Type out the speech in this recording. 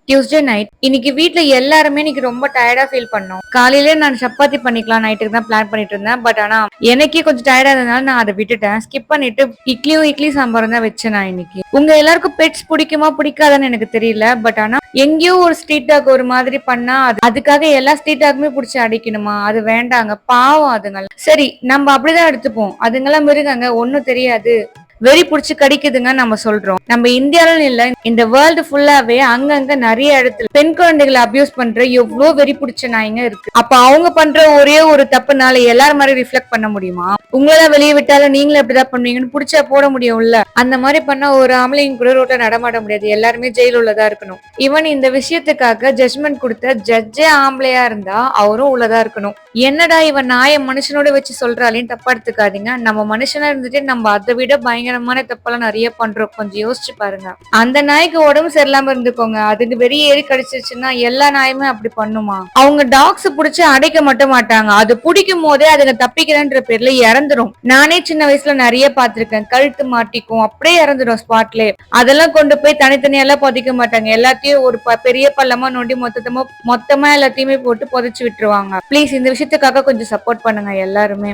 Tuesday night. இன்னைக்கு வீட்ல எல்லாருமே இன்னைக்கு ரொம்ப டயர்டா ஃபீல் பண்ணோம். காலையிலே நான் சப்பாத்தி பண்ணிக்கலாம் நைட்டுக்கு தான் பிளான் பண்ணிட்டு இருந்தேன். பட் ஆனா எனக்கே கொஞ்சம் டயர்டா இருந்ததுனால நான் அதை விட்டுட்டேன். ஸ்கிப் பண்ணிட்டு இட்லி சாம்பாரும் தான் வச்சேன் நான் இன்னைக்கு. உங்க எல்லாருக்கும் பெட்ஸ் பிடிக்குமா பிடிக்காதான்னு எனக்கு தெரியல. பட் ஆனா எங்கேயோ ஒரு ஸ்ட்ரீட் டாக் ஒரு மாதிரி பண்ணா அதுக்காக எல்லா ஸ்ட்ரீட் டாக்குமே புடிச்சு அடிக்கணுமா? அது வேண்டாங்க. பாவம் அதுங்க. சரி நம்ம அப்படிதான் எடுத்துப்போம். அதுங்கெல்லாம் மிருகங்க, ஒண்ணும் தெரியாது. வெறி புடிச்சு கடிக்குதுங்க நம்ம சொல்றோம். நம்ம இந்தியால இல்ல, இந்த வேர்ல்டு ஃபுல்லாவே அங்கங்க நிறைய இடத்துல பெண் குழந்தைகளை அபியூஸ் பண்ற எவ்வளவு வெறி புடிச்ச நாய்ங்க இருக்கு. அப்ப அவங்க பண்ற ஒரே ஒரு தப்புனால எல்லாரும் மாதிரி ரிஃப்ளெக்ட் பண்ண முடியுமா? உங்களெல்லாம் வெளியே விட்டாலும் நீங்களும் எப்படிதான் பண்ணுவீங்கன்னு புடிச்சா போட முடியும்ல. அந்த மாதிரி பண்ணா ஒரு ஆம்பளைங்க கூட ரோட்ல நடமாட முடியாது. எல்லாருமே ஜெயில் உள்ளதா இருக்கணும். ஈவன் இந்த விஷயத்துக்காக ஜட்மெண்ட் கொடுத்த ஜட்ஜே ஆம்பளையா இருந்தா அவரும் உள்ளதா இருக்கணும். என்னடா இவன் நாய மனுஷனோட வச்சு சொல்றாளேன்னு தப்பா எடுத்துக்காதீங்க. நம்ம மனுஷனா இருந்துட்டு நம்ம அதை விட பயங்கரமான தப்பெல்லாம் நிறைய பண்றோம். கொஞ்சம் யோசிச்சு பாருங்க. அந்த நாய்க்கு உடம்பு சரியில்லாம இருந்துக்கோங்க, அதுக்கு வெறிய ஏறி கடிச்சிருச்சுன்னா எல்லா நாயுமே அப்படி பண்ணுமா? அவங்க டாக்ஸ் புடிச்சு அடைக்க மட்டும் மாட்டாங்க, அது பிடிக்கும் போதே அதுங்க தப்பிக்கிறேன்ற பேர்ல இறந்துரும். நானே சின்ன வயசுல நிறைய பாத்திருக்கேன். கழுத்து மாட்டிக்கும், அப்படியே இறந்துடும் ஸ்பாட்ல. அதெல்லாம் கொண்டு போய் தனித்தனியெல்லாம் புதைக்க மாட்டாங்க. எல்லாத்தையும் ஒரு பெரிய பள்ளமா நோண்டி மொத்தமா எல்லாத்தையுமே போட்டு புதைச்சு விட்டுருவாங்க. ப்ளீஸ் இந்த விஷயத்துக்காக கொஞ்சம் சப்போர்ட் பண்ணுங்க எல்லாருமே.